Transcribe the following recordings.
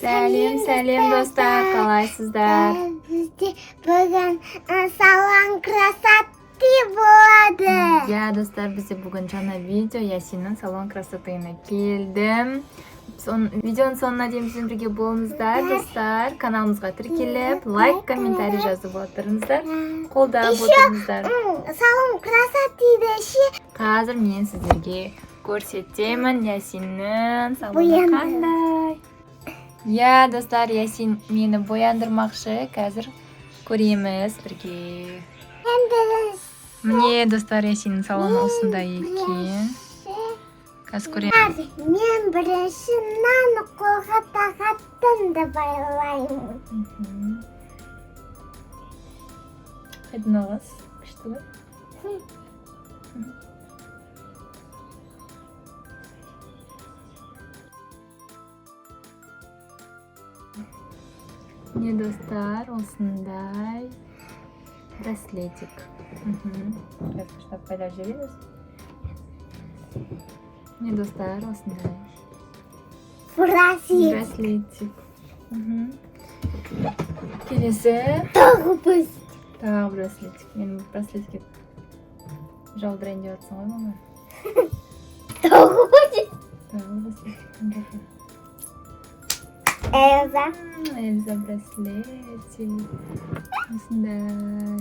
Сәлем достар, қалайсыздар? Бізде бүгін салон красоты болады. Достар, бізде бүгін жаңа видео Ясиннің салон красотыйына келдім. Видеоның соңына дейін бізбен бірге болыңыздар, достар. Каналымызға тіркеліп, лайк, комментарий жазып отырыңыздар. Қолдап отырыңыздар. Салон красотыйды Қазір мен сіздерге көрсетемін Ясиннің салоны қандай. Достар, Ясин мені бояндырмақшы. Қазір көреміз бірге. Міне, достар, Ясиннің салоны осындай екен. Қазір көреміз. Мен бірінші наны қолға тағаттымды байлаймын. Қайдан аласыз? Күшті ғой. Міне, достар, осындай браслетик. Қазір штаб байлап жібереміз. Міне, достар, осындай браслетик. Келесі Тағы тағы браслетик. Мен браслетке жаудырайын деп жатсың ғой, мама? Тағы браслетик. Эльза браслетик. Осындай.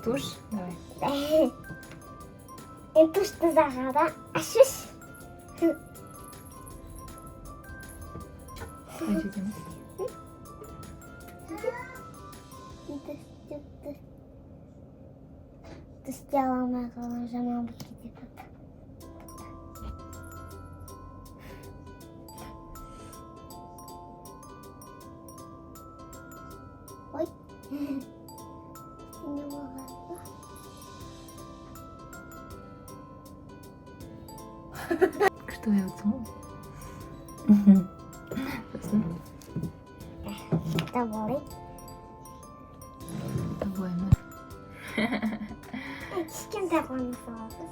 Туш? Давай. Тушты зағада ашыш. Қай жетеміз? Түсте аламай қалған жаман бұл кетіп. Ой. Не болғанды. Күшті оятсың ғой. Сосын? Давай. Давай ма. Кішкентай қоны саласыз.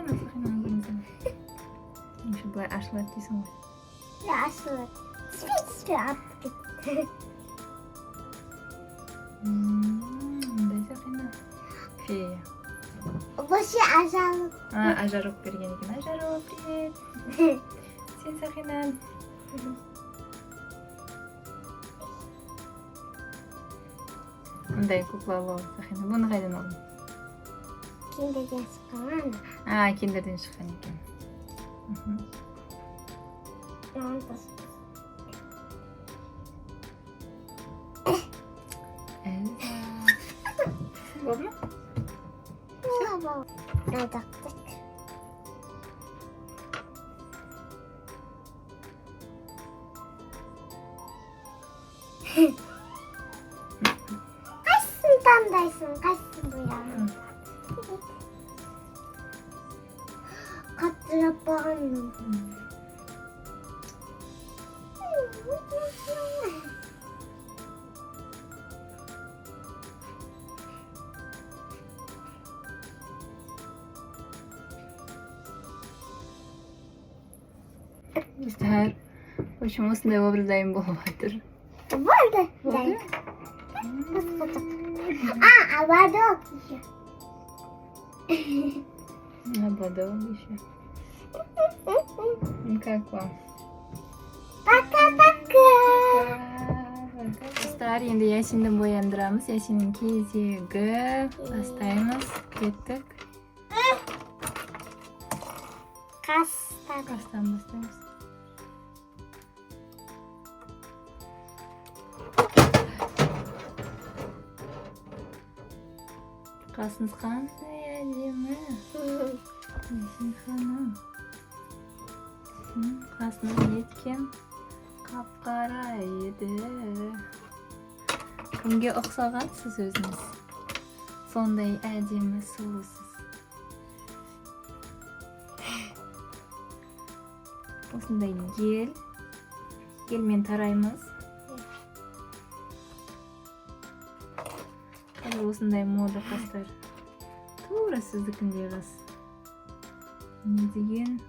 Насақинаны көрінсің. Еще былай ашылады дейсің ғой. Ашылады. Түспей атып кетті. Мындай сақина. Фея. Вообще ажалып. Ажарок берген екен. Ажарок, привет. Сен сақинан. Мындай куклалы сақина. Бұны қайдан алдың? Киндерден шыққан. Киндерден шыққан екен. Болды ма? Адақтық. Қайсысын таңдайсың? Қайсысын бояғын? Қатты жаппағанмын. Достар, в общем, осындай образдайым болып жатыр. Болды. Ободок еще. Ободок еще. Как вам? Пока-пока. Достар, енді Ясинді бояндырамыз. Ясиннің кезегі бастаймыз. Кеттік. Қастан бастаймыз. Қасыңыз қандай әдемі. Ясин ханым. Қасыңыз неткен қап-қара еді. Кімге ұқсағансыз өзіңіз? Сондай әдемі сұлусыз. Осындай гелмен тараймыз. Қазір осындай мода қастар. Тура сіздікіндей қас. Не деген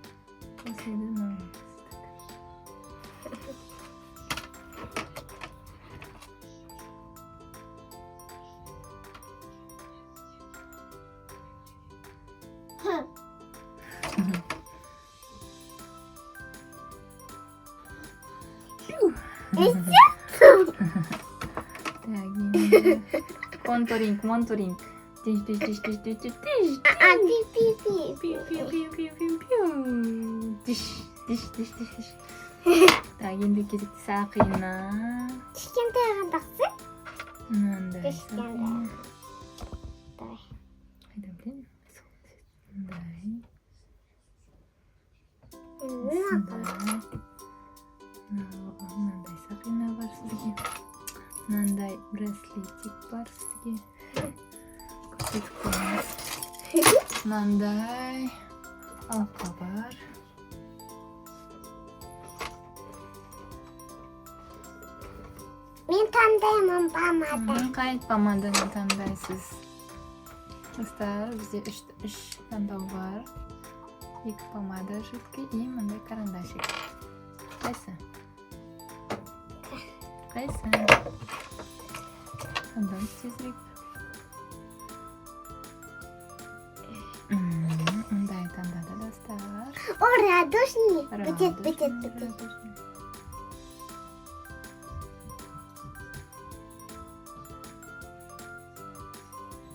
Контуринг, монтуринг. Тиш, тиш, тиш, тиш, тиш, тиш, тиш. А, пи-пи-пи. Пиу-пиу-пиу-пиу-пиу. Тиш, тиш, тиш, тиш, тиш. Так, енді кезекті сақина. Кішкентай қандақсың? Мынандай Кішкентай. сақина. Давай. Қайда білем? Мындай. Мынандай. Мынандай сақина бар сізге. Мынандай браслетик бар сізге. Көрсетіп қойыңыз. Мынандай алқа бар. Мен таңдаймын помада. Қай помаданы таңдайсыз? Достар, бізде үш таңдау бар. 2 помада жидкий и мындай карандашик. Қайсы? Қайсы? Таңдаңыз тезірек. Мындай таңдады достар. О, радужный. Бітет.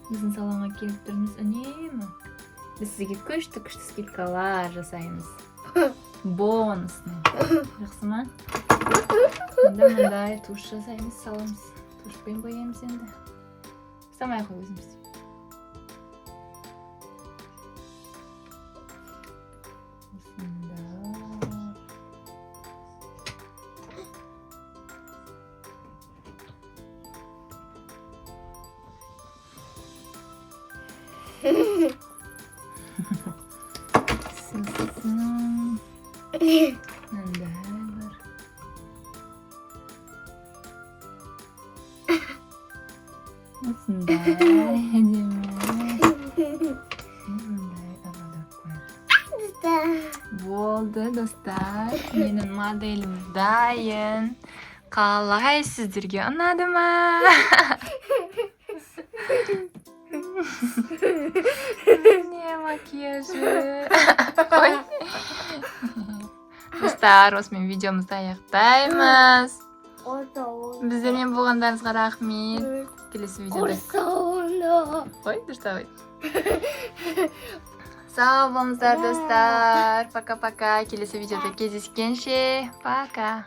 Біздің салонға келіп тұрмыз үнемі. Біз сізге күшті скидкалар жасаймыз. Бонусный. Жақсы ма? Енді мындай туш жасаймыз, саламыз. Тушпен боямыз енді. Самай қой өзіміз. Мындай бар. Осындай әдемі. Мындай абадап қояр. Болды достар. Менің моделім дайын. Қалай сіздерге ұнады ма? Не макияжы. Ой. Достар, осымен видеомызды аяқтаймыз. Біздермен болғандарыңызға рахмет. Келесі видеода. Ой, дұрыстап айт. Сау болыңыздар достар. Пока-пока. Келесі видеода кездескенше. Пока.